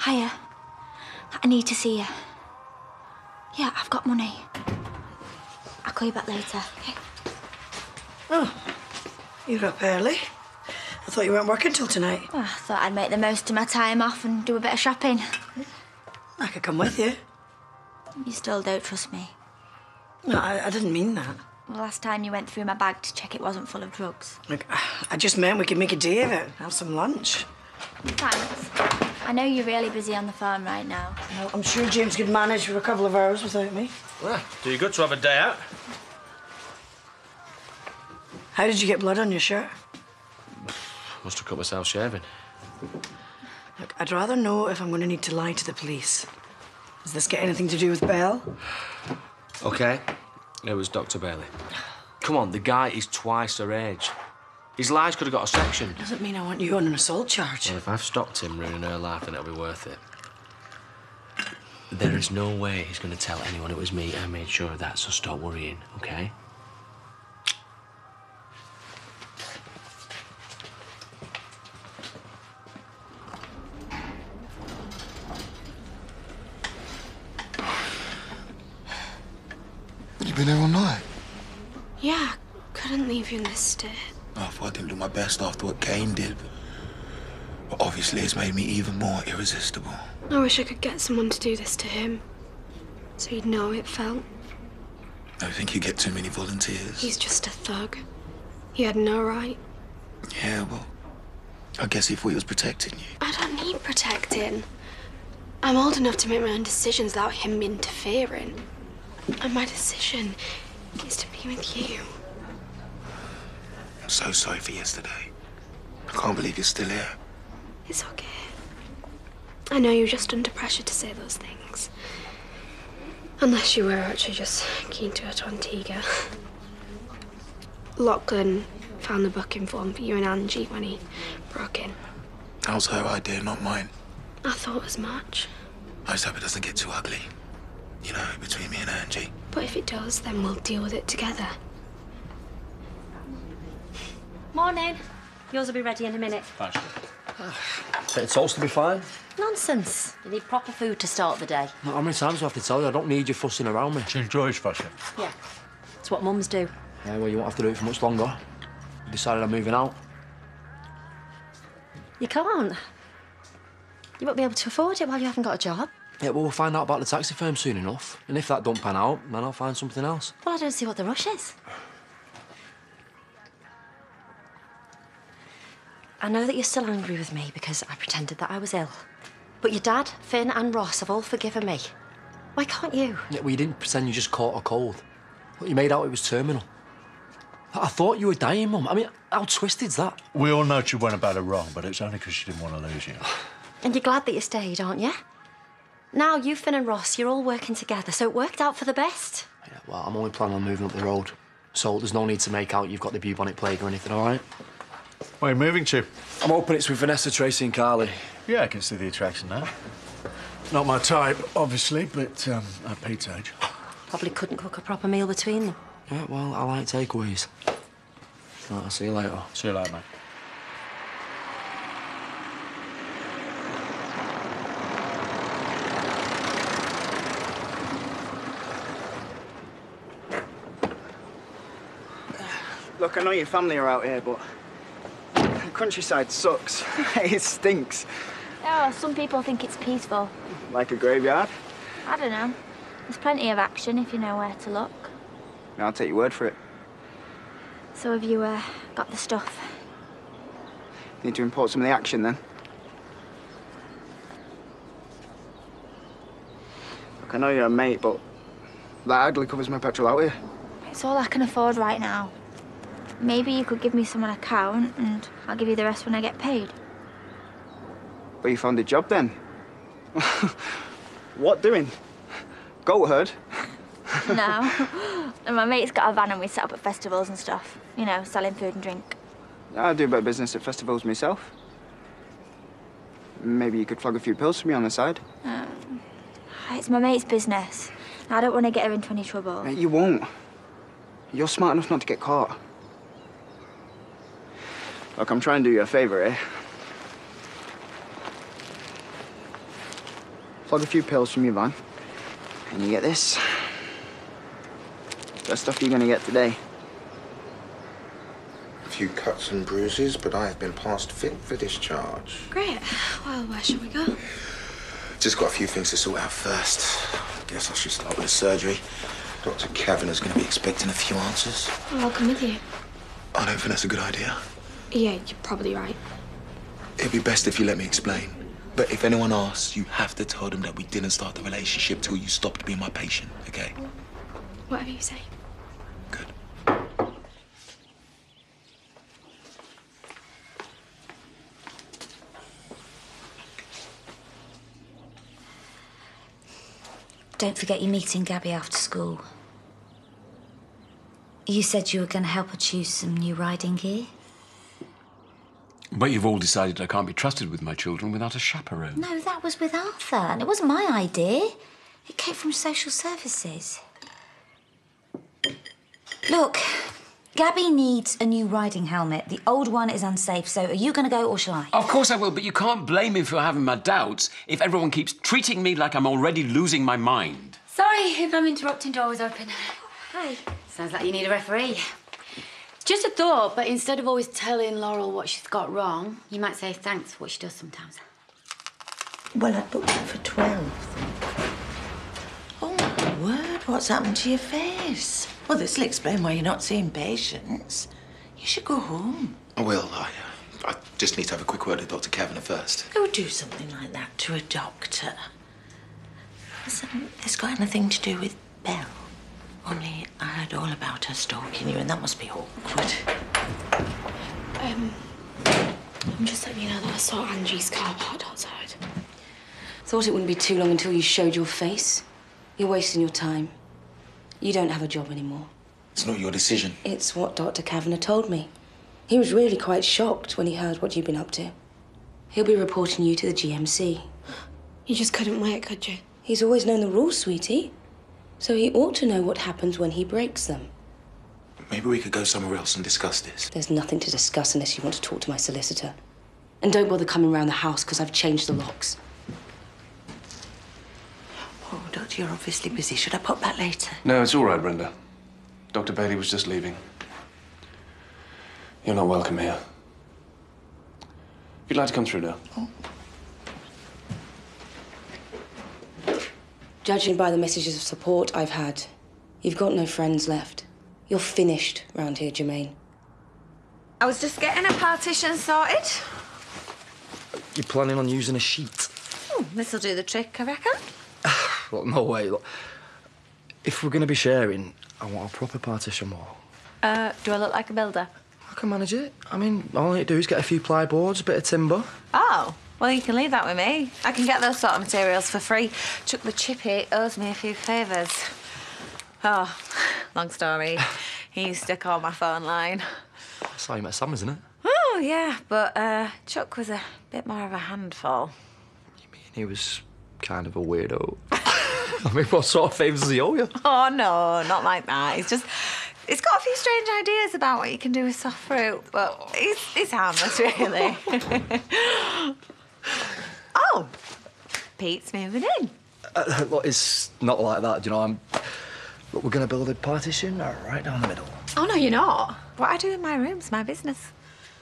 Hiya. I need to see you. Yeah, I've got money. I'll call you back later, okay? Oh, you're up early. I thought you weren't working till tonight. Well, I thought I'd make the most of my time off and do a bit of shopping. I could come with you. You still don't trust me? No, I didn't mean that. Well, last time you went through my bag to check it wasn't full of drugs. Look, I just meant we could make a day of it, have some lunch. Thanks. I know you're really busy on the farm right now. Well, I'm sure James could manage for a couple of hours without me. Well, do you good to have a day out? How did you get blood on your shirt? Must have cut myself shaving. Look, I'd rather know if I'm going to need to lie to the police. Does this get anything to do with Belle? OK. It was Dr. Bailey. Come on, the guy is twice her age. His lies could have got a section. Doesn't mean I want you on an assault charge. Well, if I've stopped him ruining her life, then it'll be worth it. There is no way he's going to tell anyone it was me. I made sure of that, so stop worrying, OK? You been there all night? Yeah, couldn't leave you in this state. I thought I didn't do my best after what Kane did. But obviously it's made me even more irresistible. I wish I could get someone to do this to him. So he'd know how it felt. I think you get too many volunteers. He's just a thug. He had no right. Yeah, well, I guess he thought he was protecting you. I don't need protecting. I'm old enough to make my own decisions without him interfering. And my decision is to be with you. I'm so sorry for yesterday. I can't believe you're still here. It's okay. I know you're just under pressure to say those things. Unless you were actually just keen to go to Antigua. Lachlan found the booking form for you and Angie when he broke in. That was her idea, not mine. I thought as much. I just hope it doesn't get too ugly. You know, between me and Angie. But if it does, then we'll deal with it together. Morning. Yours will be ready in a minute. Thanks. Bit of toast to be fine. Nonsense. You need proper food to start the day. How many times do I have to tell you? I don't need you fussing around me. She enjoys fussing. Yeah. It's what mums do. Yeah, well, you won't have to do it for much longer. I decided I'm moving out. You can't. You won't be able to afford it while you haven't got a job. Yeah, well, we'll find out about the taxi firm soon enough. And if that don't pan out, then I'll find something else. Well, I don't see what the rush is. I know that you're still angry with me because I pretended that I was ill. But your dad, Finn and Ross have all forgiven me. Why can't you? Yeah, well, you didn't pretend you just caught a cold. You made out it was terminal. I thought you were dying, Mum. I mean, how twisted's that? We all know she went about it wrong, but it's only because she didn't want to lose you. And you're glad that you stayed, aren't you? Now, you, Finn and Ross, you're all working together, so it worked out for the best. Yeah, well, I'm only planning on moving up the road. So there's no need to make out you've got the bubonic plague or anything, all right? Where are you moving to? I'm hoping it's with Vanessa, Tracy and Carly. Yeah, I can see the attraction there. Not my type, obviously, but at Pete's age. Probably couldn't cook a proper meal between them. Yeah, well, I like takeaways. Right, I'll see you later. See you later, mate. Look, I know your family are out here, but the countryside sucks. It stinks. Oh, some people think it's peaceful. Like a graveyard. I don't know. There's plenty of action if you know where to look. I'll take your word for it. So have you got the stuff? Need to import some of the action, then. Look, I know you're a mate, but that hardly covers my petrol out here. It's all I can afford right now. Maybe you could give me some on account and I'll give you the rest when I get paid. But you found a job, then? What doing? Goat herd? No. And my mate's got a van and we set up at festivals and stuff. You know, selling food and drink. I do a bit of business at festivals myself. Maybe you could flog a few pills for me on the side. It's my mate's business. I don't want to get her into any trouble. Mate, you won't. You're smart enough not to get caught. Look, I'm trying to do you a favour here. Plug a few pills from your van. And you get this. Best stuff you're gonna get today. A few cuts and bruises, but I have been passed fit for discharge. Great. Well, where shall we go? Just got a few things to sort out first. Guess I should start with the surgery. Dr. Kavanagh's going to be expecting a few answers. Oh, I'll come with you. I don't think that's a good idea. Yeah, you're probably right. It'd be best if you let me explain. But if anyone asks, you have to tell them that we didn't start the relationship till you stopped being my patient, okay? Whatever you say. Good. Don't forget you're meeting Gabby after school. You said you were going to help her choose some new riding gear. But you've all decided I can't be trusted with my children without a chaperone. No, that was with Arthur, and it wasn't my idea. It came from social services. Look, Gabby needs a new riding helmet. The old one is unsafe, so are you going to go or shall I? Of course I will, but you can't blame me for having my doubts if everyone keeps treating me like I'm already losing my mind. Sorry if I'm interrupting, door was open. Hi. Sounds like you need a referee. Just a thought, but instead of always telling Laurel what she's got wrong, you might say thanks for what she does sometimes. Well, I booked it for 12. Oh, my word, what's happened to your face? Well, this'll explain why you're not seeing patients. You should go home. I will. I just need to have a quick word with Dr. Kavanagh first. Go do something like that to a doctor. Listen, it's got anything to do with Belle. Only I heard all about her stalking you, and that must be awkward. I'm just letting you know that I saw Angie's car parked outside. Thought it wouldn't be too long until you showed your face. You're wasting your time. You don't have a job anymore. It's not your decision. It's what Dr. Kavanagh told me. He was really quite shocked when he heard what you've been up to. He'll be reporting you to the GMC. You just couldn't wait, could you? He's always known the rules, sweetie. So he ought to know what happens when he breaks them. Maybe we could go somewhere else and discuss this. There's nothing to discuss unless you want to talk to my solicitor. And don't bother coming round the house, because I've changed the locks. Oh, Doctor, you're obviously busy. Should I pop back later? No, it's all right, Brenda. Dr. Bailey was just leaving. You're not welcome here. If you'd like to come through now. Oh. Judging by the messages of support I've had, you've got no friends left. You're finished round here, Jermaine. I was just getting a partition sorted. You're planning on using a sheet? This'll do the trick, I reckon. Look, no way. Look, if we're going to be sharing, I want a proper partition wall. Do I look like a builder? I can manage it. I mean, all I need to do is get a few plyboards, a bit of timber. Oh, well, you can leave that with me. I can get those sort of materials for free. Chuck the chippy owes me a few favours. Oh, long story. He used to call my phone line. That's how you met Sam, isn't it? Oh, yeah, but Chuck was a bit more of a handful. You mean he was kind of a weirdo? I mean, what sort of favours does he owe you? Oh, no, not like that. He's got a few strange ideas about what you can do with soft fruit, but he's harmless, really. Oh, Pete's moving in. Look, it's not like that, you know. Look, we're going to build a partition right down the middle. Oh, no, you're not. What I do in my room's my business.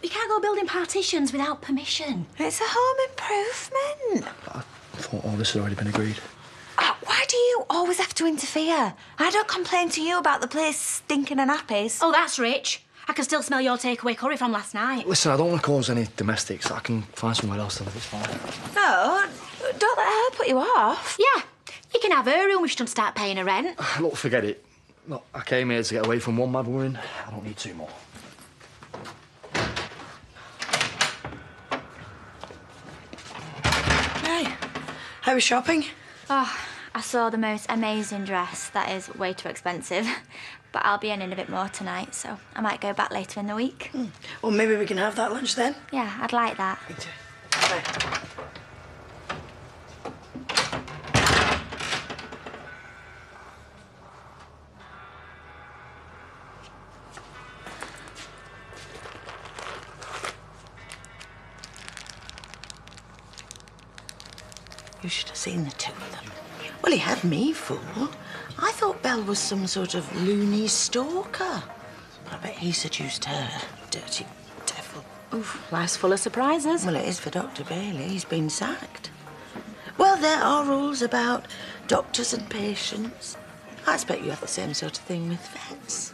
You can't go building partitions without permission. It's a home improvement. I thought all this had already been agreed. Why do you always have to interfere? I don't complain to you about the place stinking of nappies. Oh, that's rich. I can still smell your takeaway curry from last night. Listen, I don't want to cause any domestics. I can find somewhere else to live, it's fine. No, don't let her put you off. Yeah, you can have her room if she doesn't start paying her rent. Look, forget it. Look, I came here to get away from one mad woman. I don't need two more. Hey, how was shopping? Oh, I saw the most amazing dress. That is way too expensive. But I'll be earning a bit more tonight, so I might go back later in the week. Well, maybe we can have that lunch then. Yeah, I'd like that. Me too. Bye. You should have seen the two of them. Well, he had me fooled. I thought Belle was some sort of loony stalker. I bet he seduced her, dirty devil. Oof, life's full of surprises. Well, it is for Dr. Bailey. He's been sacked. Well, there are rules about doctors and patients. I expect you have the same sort of thing with vets.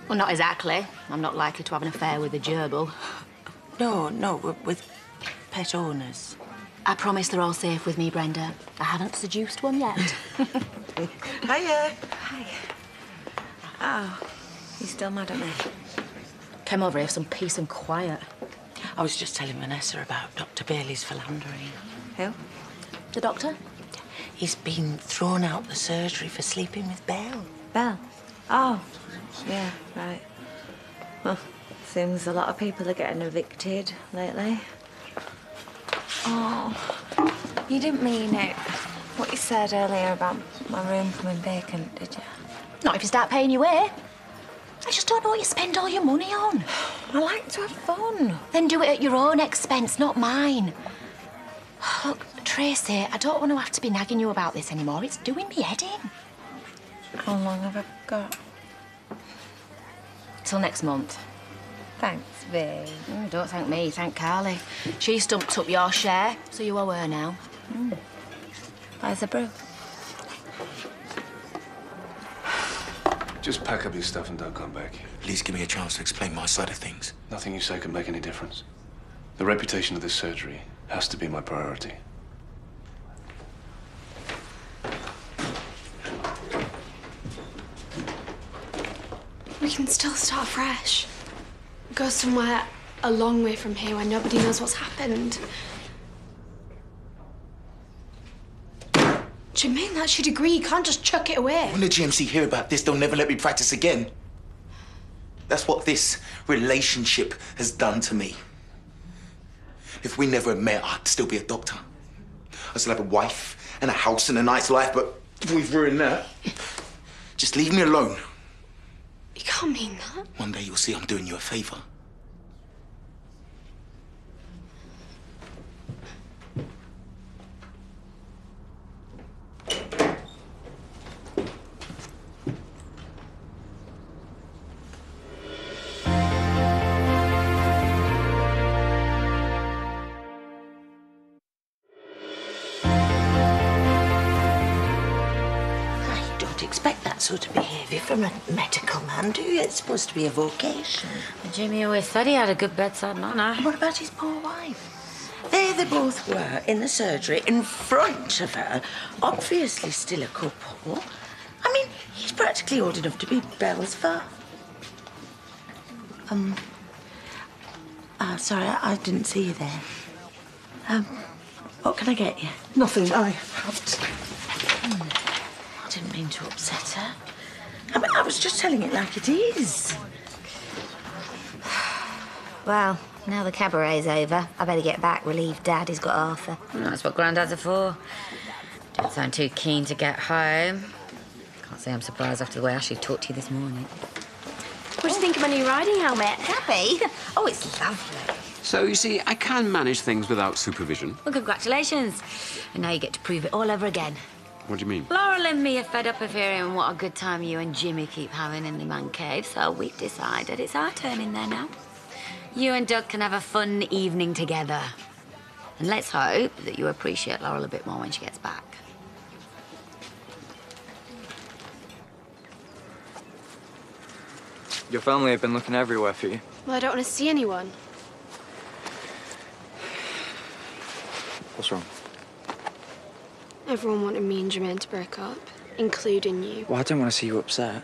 Well, not exactly. I'm not likely to have an affair with a gerbil. No, with pet owners. I promise they're all safe with me, Brenda. I haven't seduced one yet. Hiya. Hi. Oh, you still mad at me? Come over here for some peace and quiet. I was just telling Vanessa about Dr. Bailey's philandering. Who? The doctor? He's been thrown out the surgery for sleeping with Belle. Belle? Oh, yeah, right. Well, seems a lot of people are getting evicted lately. Oh, you didn't mean it. What you said earlier about my room coming vacant, did you? Not if you start paying your way. I just don't know what you spend all your money on. I like to have fun. Then do it at your own expense, not mine. Look, Tracy, I don't want to have to be nagging you about this anymore. It's doing me head in. How long have I got? Till next month. Thanks, babe. Don't thank me, thank Carly. She stumped up your share, so you owe her now. Where's the brew? Just pack up your stuff and don't come back. At least give me a chance to explain my side of things. Nothing you say can make any difference. The reputation of this surgery has to be my priority. We can still start fresh. Go somewhere a long way from here where nobody knows what's happened. Jermaine, that's your degree. You can't just chuck it away. When the GMC hear about this, they'll never let me practice again. That's what this relationship has done to me. If we never had met, I'd still be a doctor. I'd still have a wife and a house and a nice life, but we've ruined that. Just leave me alone. You can't mean that. One day you'll see I'm doing you a favor. Expect that sort of behaviour from a medical man, do you? It's supposed to be a vocation. Jimmy always said he had a good bedside manner. What about his poor wife? There they both were in the surgery in front of her, obviously still a couple. I mean, he's practically old enough to be Belle's father. Sorry, I didn't see you there. What can I get you? Nothing, I didn't mean to upset her. I mean, I was just telling it like it is. Well, now the cabaret's over, I better get back, relieve Dad. He's got Arthur. Well, that's what Granddads are for. Don't sound too keen to get home. Can't say I'm surprised after the way Ashley talked to you this morning. What do you think of my new riding helmet? Happy? Oh, it's lovely. So, you see, I can manage things without supervision. Well, congratulations. And now you get to prove it all over again. What do you mean? Laurel and me are fed up of hearing what a good time you and Jimmy keep having in the man cave, so we've decided it's our turn in there now. You and Doug can have a fun evening together. And let's hope that you appreciate Laurel a bit more when she gets back. Your family have been looking everywhere for you. Well, I don't want to see anyone. What's wrong? Everyone wanted me and Jermaine to break up, including you. Well, I don't want to see you upset.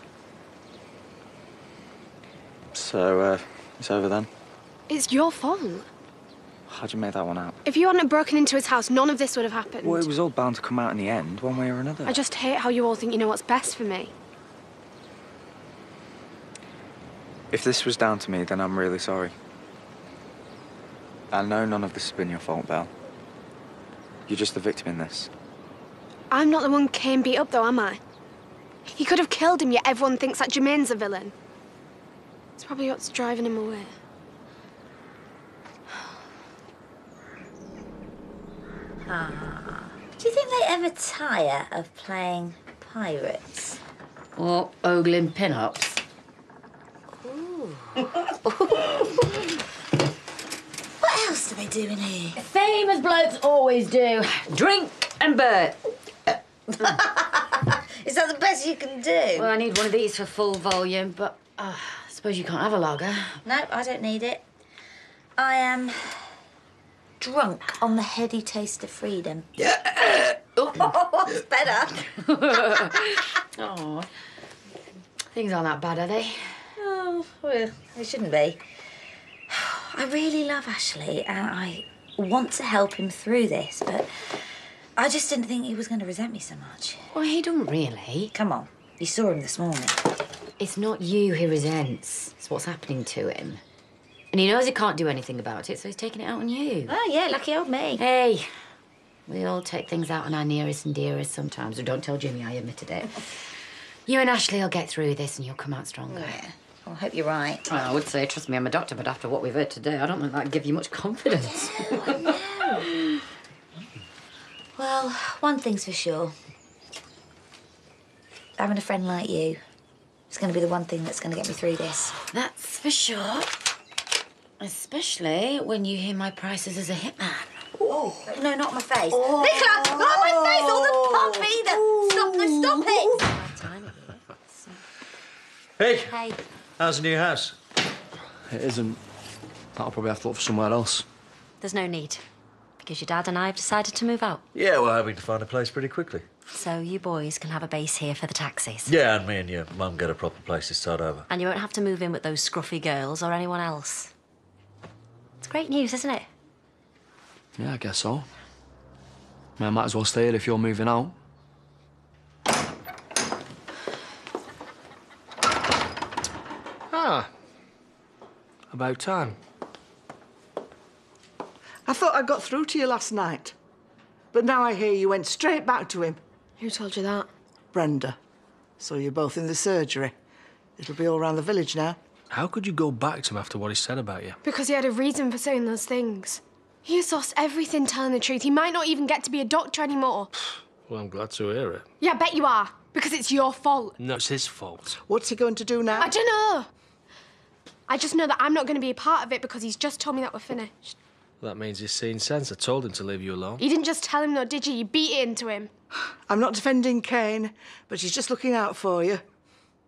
So, it's over then? It's your fault. How'd you make that one out? If you hadn't broken into his house, none of this would have happened. Well, it was all bound to come out in the end, one way or another. I just hate how you all think you know what's best for me. If this was down to me, then I'm really sorry. I know none of this has been your fault, Belle. You're just the victim in this. I'm not the one Kane beat up, though, am I? He could have killed him, yet everyone thinks that Jermaine's a villain. It's probably what's driving him away. Do you ever tire of playing pirates? Or ogling pin-ups? Ooh. What else do they do in here? Same as blokes always do. Drink and burn. Is that the best you can do? Well, I need one of these for full volume, but I suppose you can't have a lager. No, I don't need it. I am drunk on the heady taste of freedom. What's better? Oh, things aren't that bad, are they? Oh, well, they shouldn't be. I really love Ashley, and I want to help him through this, but I just didn't think he was going to resent me so much. Well, he don't really. Come on, you saw him this morning. It's not you he resents. It's what's happening to him. And he knows he can't do anything about it, so he's taking it out on you. Oh, yeah, lucky old me. Hey, we all take things out on our nearest and dearest sometimes. So don't tell Jimmy I admitted it. You and Ashley will get through this and you'll come out stronger. Yeah. Well, I hope you're right. Well, I would say, trust me, I'm a doctor, but after what we've heard today, I don't think that'd give you much confidence. No. Well, one thing's for sure. Having a friend like you is going to be the one thing that's going to get me through this. That's for sure. Especially when you hear my prices as a hitman. Oh, no, not my face. Oh. Nicola, not my face, or the pump either. Stop it. Hey. Hey. How's the new house? It isn't. I'll probably have to look for somewhere else. There's no need, because your dad and I have decided to move out. Yeah, we're hoping to find a place pretty quickly. So you boys can have a base here for the taxis. Yeah, and me and your mum get a proper place to start over. And you won't have to move in with those scruffy girls or anyone else. It's great news, isn't it? Yeah, I guess so. I might as well stay here if you're moving out. Ah. About time. I thought I got through to you last night. But now I hear you went straight back to him. Who told you that? Brenda. So you're both in the surgery. It'll be all around the village now. How could you go back to him after what he said about you? Because he had a reason for saying those things. He has lost everything telling the truth. He might not even get to be a doctor anymore. Well, I'm glad to hear it. Yeah, I bet you are. Because it's your fault. No, it's his fault. What's he going to do now? I don't know. I just know that I'm not going to be a part of it because he's just told me that we're finished. That means he's seen sense. I told him to leave you alone. You didn't just tell him though, did you? You beat it into him. I'm not defending Kane, but he's just looking out for you.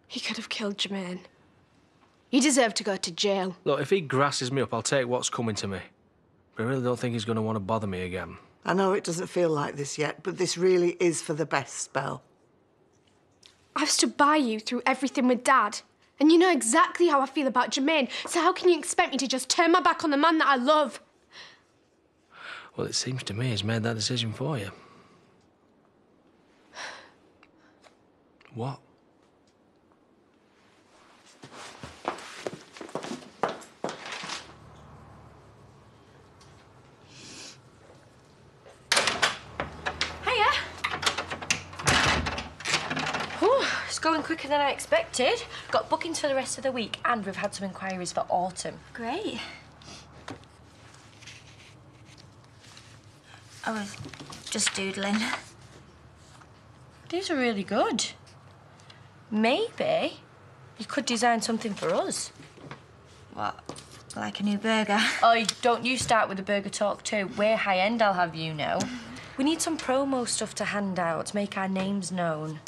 He could have killed Jermaine. You deserve to go to jail. Look, if he grasses me up, I'll take what's coming to me. But I really don't think he's going to want to bother me again. I know it doesn't feel like this yet, but this really is for the best, Belle. I've stood by you through everything with Dad. And you know exactly how I feel about Jermaine, so how can you expect me to just turn my back on the man that I love? Well, it seems to me he's made that decision for you. What? Hiya. Whew, it's going quicker than I expected. Got bookings for the rest of the week, and we've had some inquiries for autumn. Great. I was just doodling. These are really good. Maybe you could design something for us. What? Like a new burger? Oh, don't you start with the burger talk too. We're high-end, I'll have you know. We need some promo stuff to hand out to make our names known.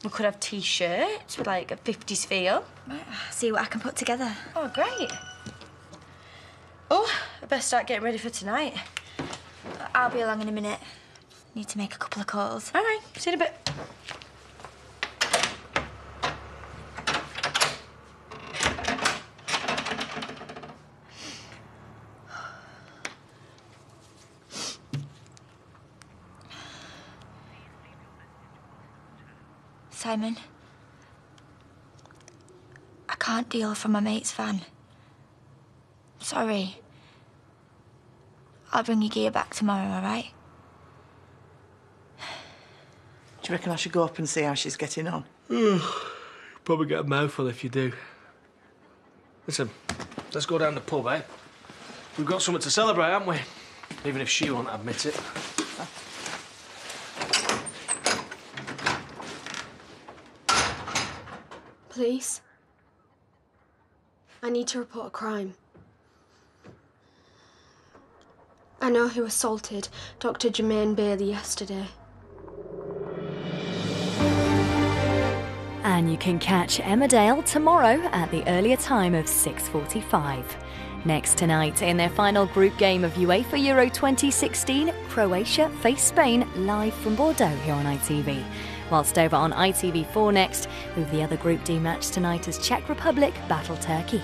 We could have T-shirts with, like, a 50s feel. See what I can put together. Oh, great. Oh, I best start getting ready for tonight. I'll be along in a minute. Need to make a couple of calls. All right, see you in a bit. Simon, I can't deal from my mate's van. Sorry. I'll bring your gear back tomorrow, all right? Do you reckon I should go up and see how she's getting on? Probably get a mouthful if you do. Listen, let's go down the pub, eh? We've got something to celebrate, haven't we? Even if she won't admit it. police. I need to report a crime. I know who assaulted Dr. Jermaine Bailey yesterday. And you can catch Emmerdale tomorrow at the earlier time of 6:45. Next tonight, in their final group game of UEFA Euro 2016, Croatia face Spain live from Bordeaux here on ITV. Whilst over on ITV4 next, with the other Group D match tonight as Czech Republic battle Turkey.